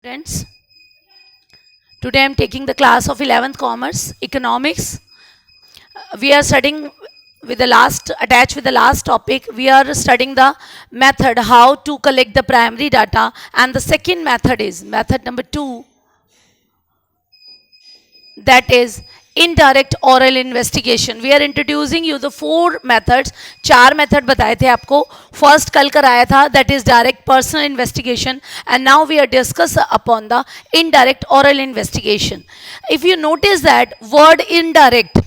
Friends, today I am taking the class of 11th Commerce Economics. We are studying with the attached with the last topic. We are studying the method how to collect the primary data, and the second method is method number 2, that is indirect oral investigation. We are introducing you the 4 methods. 4 method बताए थे आपको. First कल कराया था, that is direct personal investigation, and now we are discuss upon the indirect oral investigation. If you notice that word indirect,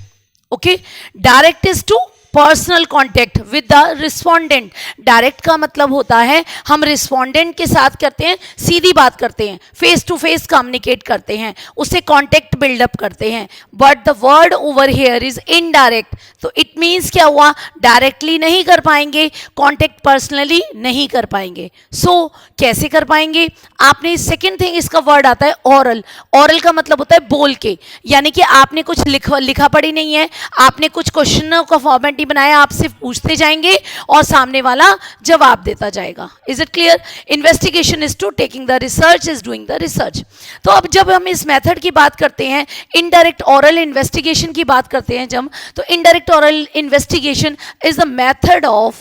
okay, direct is to personal contact with the respondent. Direct का मतलब होता है हम respondent के साथ करते हैं, सीधी बात करते हैं, फेस टू फेस कम्युनिकेट करते हैं, उससे कॉन्टेक्ट बिल्डअप करते हैं. But the word over here is indirect. तो इट मीन्स क्या हुआ, डायरेक्टली नहीं कर पाएंगे, कॉन्टेक्ट पर्सनली नहीं कर पाएंगे. सो कैसे कर पाएंगे? आपने सेकेंड थिंग, इसका वर्ड आता है ऑरल. ऑरल का मतलब होता है बोल के, यानी कि आपने कुछ लिखा पढ़ी नहीं है, आपने कुछ क्वेश्चनों का फॉर्मेट बनाया, आप सिर्फ पूछते जाएंगे और सामने वाला जवाब देता जाएगा. Is it clear? Investigation is to taking the research, is doing the research. तो अब जब हम इस मेथड की बात करते हैं, इनडायरेक्ट ओरल इन्वेस्टिगेशन की बात करते हैं जब, तो indirect oral investigation is the method of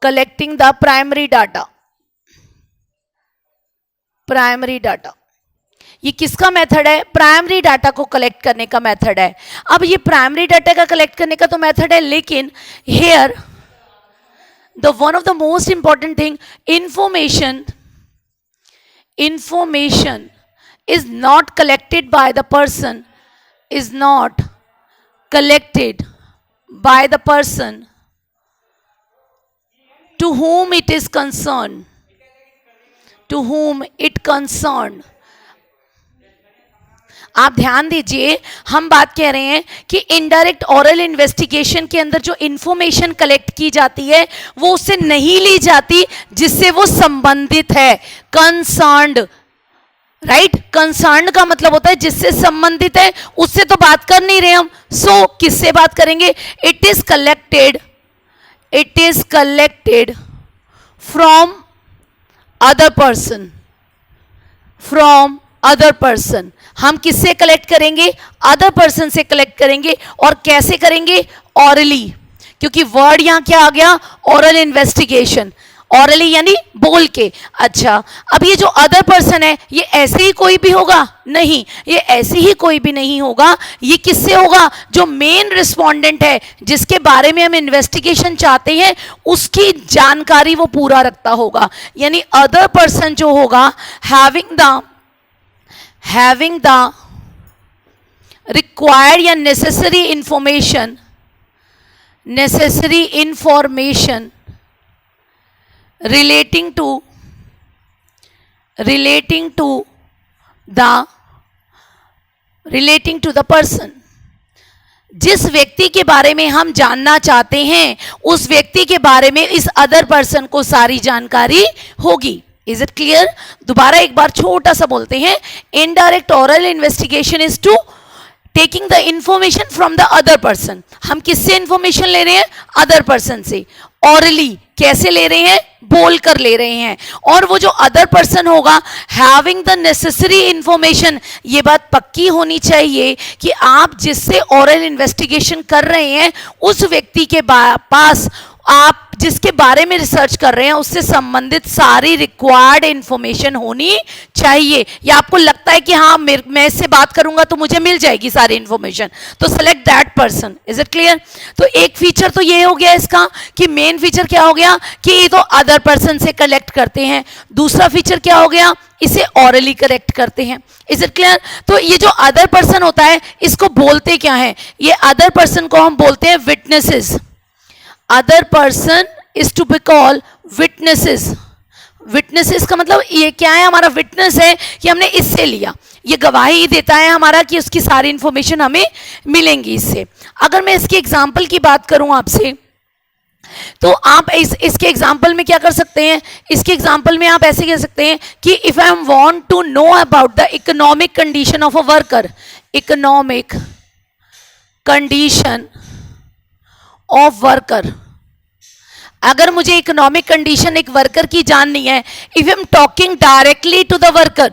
collecting the primary data. ये किसका मेथड है? प्राइमरी डाटा को कलेक्ट करने का मेथड है. अब ये प्राइमरी डाटा का कलेक्ट करने का तो मेथड है, लेकिन here the one of the most important thing, information is not collected by the person, to whom it is concerned. आप ध्यान दीजिए, हम बात कह रहे हैं कि इनडायरेक्ट ओरल इन्वेस्टिगेशन के अंदर जो इंफॉर्मेशन कलेक्ट की जाती है वो उससे नहीं ली जाती जिससे वो संबंधित है. Concerned, right? कंसर्न्ड का मतलब होता है जिससे संबंधित है, उससे तो बात कर नहीं रहे हम. सो किससे बात करेंगे? It is collected from other person. हम किससे कलेक्ट करेंगे? अदर पर्सन से कलेक्ट करेंगे. और कैसे करेंगे? ऑरली, क्योंकि वर्ड यहां क्या आ गया? Oral investigation. ऑरली यानी बोल के. अच्छा, अब ये जो अदर पर्सन है, ये ऐसे ही कोई भी होगा? नहीं, ये ऐसे ही कोई भी नहीं होगा. ये किससे होगा? जो मेन रिस्पोंडेंट है, जिसके बारे में हम इन्वेस्टिगेशन चाहते हैं, उसकी जानकारी वो पूरा रखता होगा. यानी अदर पर्सन जो होगा, having the required या necessary information relating to the person. जिस व्यक्ति के बारे में हम जानना चाहते हैं, उस व्यक्ति के बारे में इस अदर पर्सन को सारी जानकारी होगी. Is it clear? दोबारा एक बार छोटा सा बोलते हैं. Indirect oral investigation is to taking the information from the other person. हम किससे इंफॉर्मेशन ले रहे हैं? अदर पर्सन से. ऑरली कैसे ले रहे हैं? बोल कर ले रहे हैं. और वो जो अदर पर्सन होगा, हैविंग द नेसेसरी इंफॉर्मेशन. ये बात पक्की होनी चाहिए कि आप जिससे ओरल इन्वेस्टिगेशन कर रहे हैं, उस व्यक्ति के पास आप जिसके बारे में रिसर्च कर रहे हैं, उससे संबंधित सारी रिक्वायर्ड इंफॉर्मेशन होनी चाहिए. या आपको लगता है कि हाँ, मैं इससे बात करूंगा तो मुझे मिल जाएगी सारी इंफॉर्मेशन, तो select that person. Is it clear? तो एक फीचर तो ये हो गया इसका, कि मेन फीचर क्या हो गया कि ये तो अदर पर्सन से कलेक्ट करते हैं. दूसरा फीचर क्या हो गया? इसे ऑरली कलेक्ट करते हैं. Is it clear? तो ये जो अदर पर्सन होता है, इसको बोलते क्या है? ये अदर पर्सन को हम बोलते हैं witnesses. Other person is to be called witnesses. Witnesses का मतलब ये क्या है? हमारा विटनेस है कि हमने इससे लिया, ये गवाही देता है हमारा कि उसकी सारी इंफॉर्मेशन हमें मिलेंगी इससे. अगर मैं इसके एग्जाम्पल की बात करूं आपसे, तो आप इसके एग्जाम्पल में क्या कर सकते हैं? इसके एग्जाम्पल में आप ऐसे कह सकते हैं कि if I want to know about the economic condition of a worker, economic condition of worker, अगर मुझे इकोनॉमिक कंडीशन एक वर्कर की जाननी है, if I am talking directly to the worker,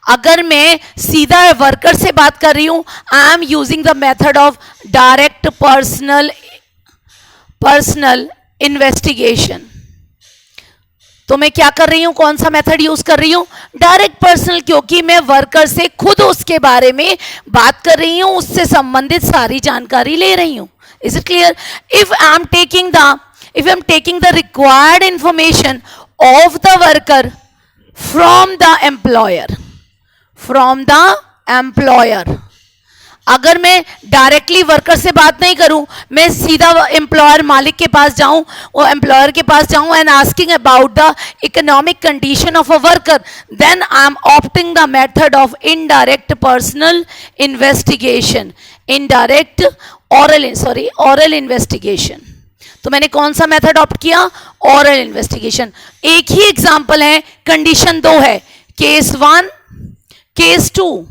अगर मैं सीधा वर्कर से बात कर रही हूं, I am using the method of direct personal investigation. तो मैं क्या कर रही हूं, कौन सा मेथड यूज कर रही हूं, डायरेक्ट पर्सनल, क्योंकि मैं वर्कर से खुद उसके बारे में बात कर रही हूं, उससे संबंधित सारी जानकारी ले रही हूं। Is it clear? If I am taking the required information of the worker from the employer, अगर मैं डायरेक्टली वर्कर से बात नहीं करूं, मैं सीधा एम्प्लॉयर मालिक के पास जाऊं, वो एम्प्लॉयर के पास जाऊं and asking about the economic condition of a worker, then I am opting the method of indirect personal investigation, oral investigation. तो मैंने कौन सा मेथड ऑप्ट किया, ऑरल इन्वेस्टिगेशन। एक ही एग्जांपल है, कंडीशन 2 है, केस 1 केस 2,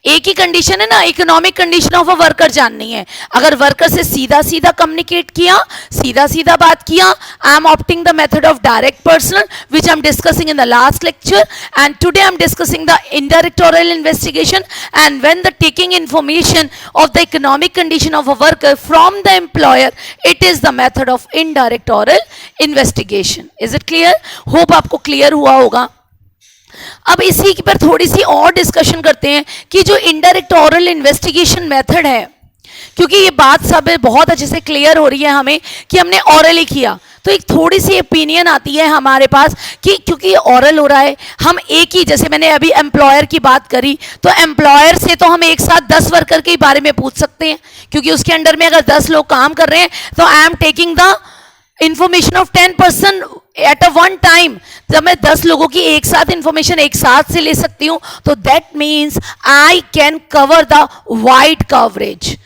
एक ही कंडीशन है ना, economic condition of a worker जाननी है। अगर वर्कर से सीधा सीधा कम्युनिकेट किया, सीधा सीधा बात किया, I am opting the method of direct personal which I am discussing in the last lecture, and today I am discussing the indirect oral investigation. And when the taking information of the economic condition of a worker from the employer, it is the method of indirect oral investigation. Is it clear? Hope आपको clear हुआ होगा। अब इसी पर थोड़ी सी और discussion करते हैं कि जो इनडायरेक्ट ऑरल इन्वेस्टिगेशन मेथड है, क्योंकि ये बात सब बहुत अच्छे से क्लियर हो रही है हमें कि हमने ऑरली किया, तो एक थोड़ी सी ओपिनियन आती है हमारे पास कि क्योंकि ऑरल हो रहा है, हम एक ही, जैसे मैंने अभी एम्प्लॉयर की बात करी, तो एम्प्लॉयर से तो हम एक साथ 10 वर्कर के बारे में पूछ सकते हैं, क्योंकि उसके अंडर में अगर 10 लोग काम कर रहे हैं, तो I am taking the information of 10% at a one time. जब मैं 10 लोगों की एक साथ इंफॉर्मेशन एक साथ से ले सकती हूं, तो that means I can cover the wide coverage.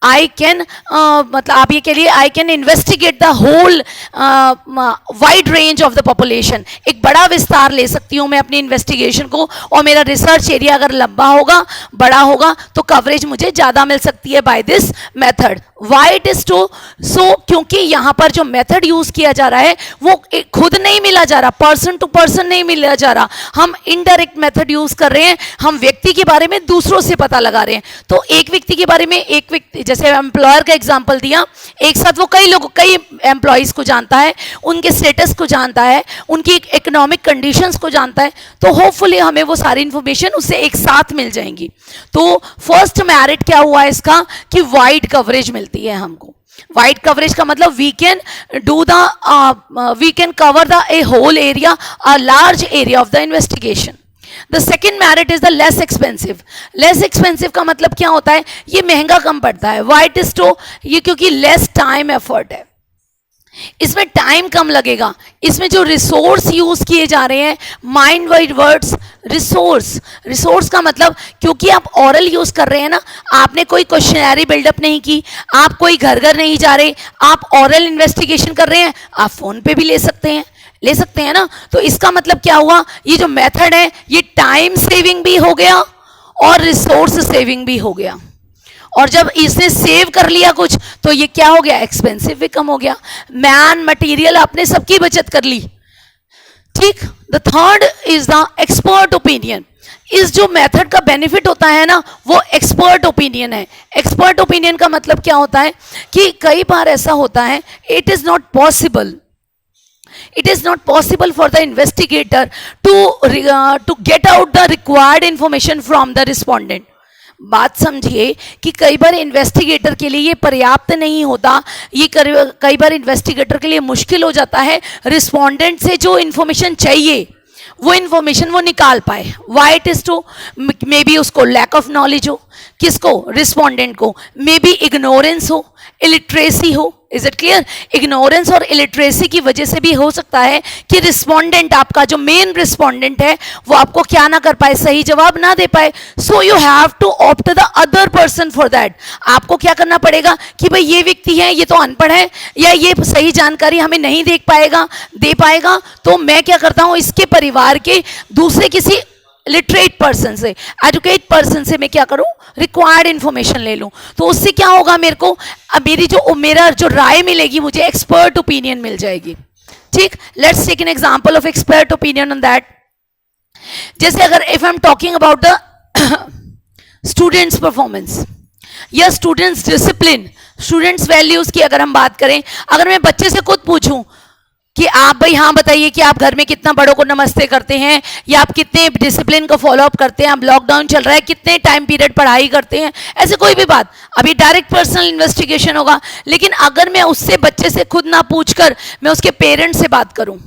I can मतलब आप ये कह लिए I can investigate the whole wide range of the population. एक बड़ा विस्तार ले सकती हूँ मैं अपनी इन्वेस्टिगेशन को, और मेरा रिसर्च एरिया अगर लंबा होगा, बड़ा होगा, तो कवरेज मुझे ज़्यादा मिल सकती है by this method. Why it is to so, क्योंकि यहाँ पर जो मेथड यूज़ किया जा रहा है वो खुद नहीं मिला जा रहा, पर्सन टू पर्सन नहीं मिला जा रहा, हम इनडायरेक्ट मेथड यूज़ कर रहे हैं, हम व्यक्ति के बारे में दूसरों से पता लगा रहे हैं। तो एक व्यक्ति के बारे में, एक व्यक्ति, जैसे एम्प्लॉयर का एग्जांपल दिया, एक साथ वो कई एम्प्लॉइज को जानता है, उनके स्टेटस को जानता है, उनकी इकोनॉमिक कंडीशंस को जानता है, तो होपफुली हमें वो सारी इंफॉर्मेशन उससे एक साथ मिल जाएंगी। तो फर्स्ट मेरिट क्या हुआ इसका कि वाइड कवरेज मिलती है हमको। वाइड कवरेज का मतलब we can cover the a whole area, a large area of the investigation. The second merit is the less expensive. Less expensive का मतलब क्या होता है, ये महंगा कम पड़ता है। वाई इट इज टू, ये क्योंकि लेस टाइम एफर्ट है, इसमें टाइम कम लगेगा। इसमें जो रिसोर्स यूज किए जा रहे हैं, माइंड वाइड वर्ड्स, रिसोर्स का मतलब, क्योंकि आप ऑरल यूज कर रहे हैं ना, आपने कोई क्वेश्चनरी बिल्डअप नहीं की, आप कोई घर घर नहीं जा रहे, आप ऑरल इन्वेस्टिगेशन कर रहे हैं, आप फोन पे भी ले सकते हैं ना। तो इसका मतलब क्या हुआ, ये जो मेथड है ये टाइम सेविंग भी हो गया और रिसोर्स सेविंग भी हो गया। और जब इसने सेव कर लिया कुछ, तो ये क्या हो गया, एक्सपेंसिव भी कम हो गया। मैन मटेरियल आपने सबकी बचत कर ली। ठीक। The third is the expert opinion. इस जो मेथड का बेनिफिट होता है ना, वो एक्सपर्ट ओपिनियन है। एक्सपर्ट ओपिनियन का मतलब क्या होता है कि कई बार ऐसा होता है, it is not possible for the investigator to get out the required information from the respondent। बात समझिए कि कई बार इन्वेस्टिगेटर के लिए ये पर्याप्त नहीं होता, ये कई बार इन्वेस्टिगेटर के लिए मुश्किल हो जाता है रिस्पोंडेंट से जो इन्फॉर्मेशन चाहिए वो इन्फॉर्मेशन वो निकाल पाए। Why it is to, maybe उसको लैक ऑफ नॉलेज हो, किसको, रिस्पोंडेंट को, मे बी इग्नोरेंस हो, इलिटरेसी हो। Is it clear? इग्नोरेंस और इलिटरेसी की वजह से भी हो सकता है कि रिस्पोंडेंट, आपका जो मेन रिस्पोंडेंट है, वो आपको क्या ना कर पाए, सही जवाब ना दे पाए। So you have to opt the other person for that. आपको क्या करना पड़ेगा कि भाई ये व्यक्ति है, ये तो अनपढ़ है, या ये सही जानकारी हमें नहीं दे पाएगा, तो मैं क्या करता हूं, इसके परिवार के दूसरे किसी लिटरेट पर्सन से, एजुकेट पर्सन से मैं क्या करूं, रिक्वायर्ड इंफॉर्मेशन ले लूं, तो उससे क्या होगा, मेरे को अब मेरा जो राय मिलेगी मुझे एक्सपर्ट ओपिनियन मिल जाएगी. ठीक, let's take an example of expert opinion on that. जैसे अगर if I am talking about the students performance या स्टूडेंट्स डिसिप्लिन, स्टूडेंट्स वैल्यूज की अगर हम बात करें, अगर मैं बच्चे से खुद पूछूं कि आप भाई हाँ बताइए कि आप घर में कितना बड़ों को नमस्ते करते हैं, या आप कितने डिसिप्लिन को फॉलो अप करते हैं, अब लॉकडाउन चल रहा है कितने टाइम पीरियड पढ़ाई करते हैं, ऐसे कोई भी बात, अभी डायरेक्ट पर्सनल इन्वेस्टिगेशन होगा. लेकिन अगर मैं उससे बच्चे से खुद ना पूछकर मैं उसके पेरेंट्स से बात करूं,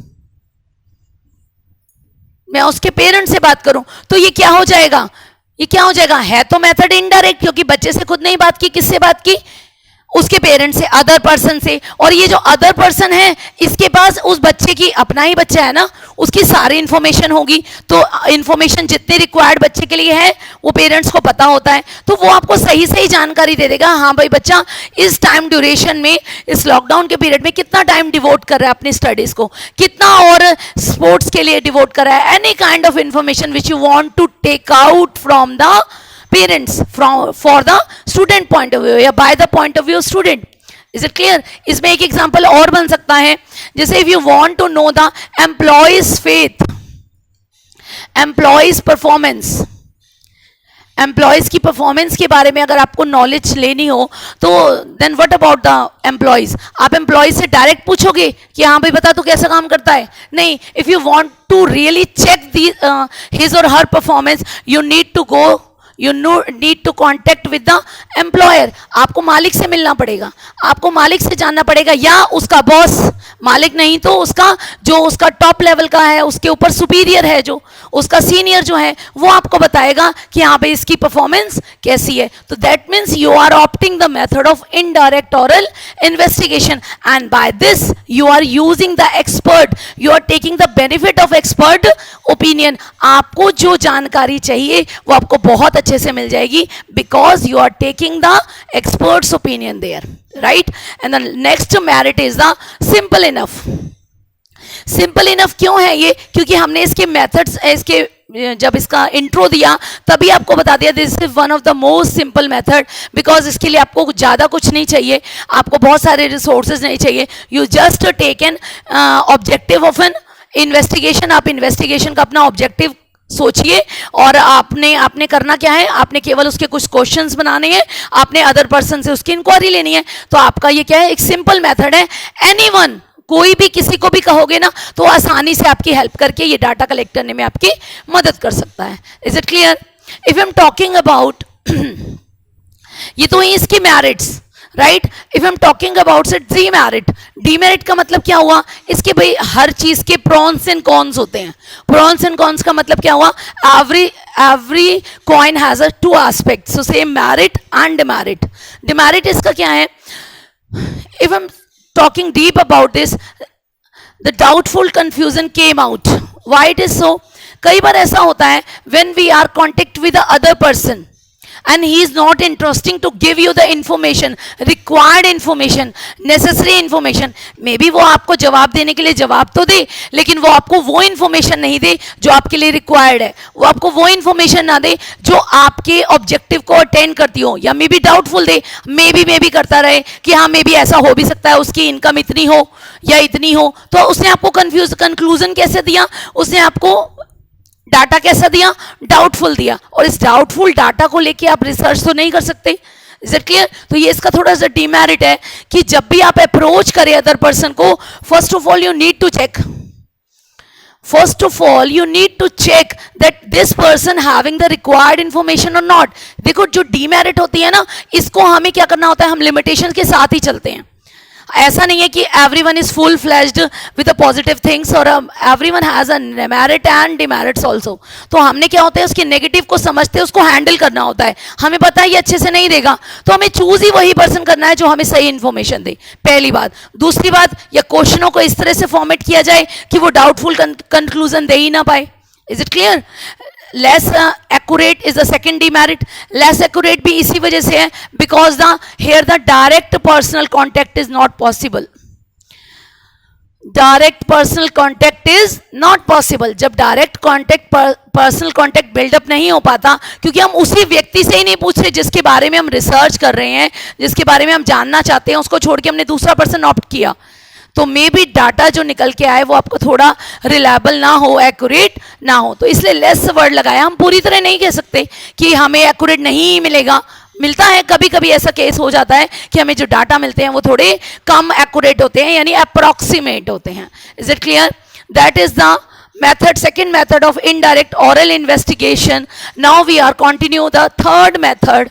मैं उसके पेरेंट्स से बात करूं, तो ये क्या हो जाएगा, ये क्या हो जाएगा, है तो मेथड इनडायरेक्ट, क्योंकि बच्चे से खुद नहीं बात की, किससे बात की, उसके पेरेंट्स से, अदर पर्सन से. और ये जो अदर पर्सन है इसके पास उस बच्चे की, अपना ही बच्चा है ना, उसकी सारी इंफॉर्मेशन होगी, तो इंफॉर्मेशन जितने रिक्वायर्ड बच्चे के लिए है वो पेरेंट्स को पता होता है, तो वो आपको सही सही जानकारी दे देगा. हाँ भाई बच्चा इस टाइम ड्यूरेशन में, इस लॉकडाउन के पीरियड में कितना टाइम डिवोट कर रहा है अपनी स्टडीज को, कितना और स्पोर्ट्स के लिए डिवोट कर रहा है, any kind of information which you want to take out from the parents for the student point of view या by the point of view student. Is it clear? इसमें एक एग्जांपल और बन सकता है, जैसे if you want to know the employees faith, employees performance, employees की performance के बारे में अगर आपको नॉलेज लेनी हो, तो then what about the employees, आप एम्प्लॉयज से डायरेक्ट पूछोगे कि हाँ भाई बता तू कैसा काम करता है, नहीं. If you want to really check his और her performance, you need to contact with the employer. आपको मालिक से मिलना पड़ेगा, आपको मालिक से जानना पड़ेगा, या उसका बॉस, मालिक नहीं तो उसका टॉप लेवल का है, उसके ऊपर सुपीरियर है, जो उसका सीनियर जो है, वो आपको बताएगा कि हाँ भाई इसकी परफॉर्मेंस कैसी है. तो that means you are opting the method of indirect oral investigation, and by this you are using the expert, you are taking the benefit of expert opinion. आपको जो जानकारी चाहिए वो आपको बहुत अच्छे से मिल जाएगी, because you are taking the experts opinion there, right. And the next merit is the simple enough. Simple enough क्यों है ये, क्योंकि हमने इसके मेथड्स, जब इसका इंट्रो दिया तभी आपको बता दिया this is one of the most simple method, because इसके लिए आपको ज़्यादा कुछ नहीं चाहिए, आपको बहुत सारे रिसोर्सेज नहीं चाहिए. You just take an objective of an investigation. आप इन्वेस्टिगेशन का अपना ऑब्जेक्टिव सोचिए, और आपने करना क्या है, आपने केवल उसके कुछ क्वेश्चंस बनाने हैं, आपने अदर पर्सन से उसकी इंक्वायरी लेनी है. तो आपका ये क्या है, एक सिंपल मेथड है. एनीवन, कोई भी किसी को भी कहोगे ना तो आसानी से आपकी हेल्प करके ये डाटा कलेक्ट करने में आपकी मदद कर सकता है. Is it clear? If I am talking about, ये तो इसकी merits, right. If I am talking about it demerit, demerit का मतलब क्या हुआ, इसके भाई हर चीज के प्रॉन्स एंड कॉन्स होते हैं. प्रॉन्स एंड कॉन्स का मतलब क्या हुआ, every coin has a to aspect, so same merit and demerit. Demerit इसका क्या है, if I M talking deep about this, the doubtful confusion came out. Why it is so? कई बार ऐसा होता है when we are contact with the other person and he is not interesting to give you the information, required information, necessary information. Maybe वो आपको जवाब देने के लिए जवाब तो दे, लेकिन वो आपको वो information नहीं दे जो आपके लिए required है, वो आपको वो information ना दे जो आपके objective को attain करती हो, या may be doubtful they, may be करता रहे कि हाँ मे बी ऐसा हो भी सकता है, उसकी इनकम इतनी हो या इतनी हो. तो उसने आपको कंक्लूजन कैसे दिया, उसने आपको डाटा कैसा दिया, डाउटफुल दिया, और इस डाउटफुल डाटा को लेके आप रिसर्च तो नहीं कर सकते. Is it clear? तो ये इसका थोड़ा सा डीमेरिट है कि जब भी आप अप्रोच करें अदर पर्सन को, first of all you need to check that this person having the required information और नॉट. देखो जो डीमेरिट होती है ना, इसको हमें क्या करना होता है, हम लिमिटेशन के साथ ही चलते हैं. ऐसा नहीं है कि everyone is full flashed with positive things, और everyone has a merit and demerits also. तो हमने क्या होता है, उसके नेगेटिव को समझते हैं, उसको हैंडल करना होता है. हमें पता है ये अच्छे से नहीं देगा, तो हमें चूज ही वही पर्सन करना है जो हमें सही इंफॉर्मेशन दे, पहली बात. दूसरी बात, या क्वेश्चनों को इस तरह से फॉर्मेट किया जाए कि वो डाउटफुल कंक्लूजन दे ही ना पाए. Is it clear? Less accurate is the second demerit. Less accurate भी इसी वजह से है because the here the direct personal contact is not possible. Direct personal contact is not possible. जब direct contact personal contact build up नहीं हो पाता, क्योंकि हम उसी व्यक्ति से ही नहीं पूछ रहे जिसके बारे में हम रिसर्च कर रहे हैं, जिसके बारे में हम जानना चाहते हैं, उसको छोड़ के हमने दूसरा पर्सन ऑप्ट किया, तो मे बी डाटा जो निकल के आए वो आपको थोड़ा रिलायबल ना हो, एक्यूरेट ना हो। तो इसलिए लेस वर्ड लगाया। हम पूरी तरह नहीं कह सकते कि हमें एक्यूरेट नहीं मिलेगा, मिलता है, कभी कभी ऐसा केस हो जाता है कि हमें जो डाटा मिलते हैं वो थोड़े कम एक्यूरेट होते हैं, यानी अप्रोक्सीमेट होते हैं। Is it clear? That is the method, second method of indirect oral investigation. Now we are continue the third method,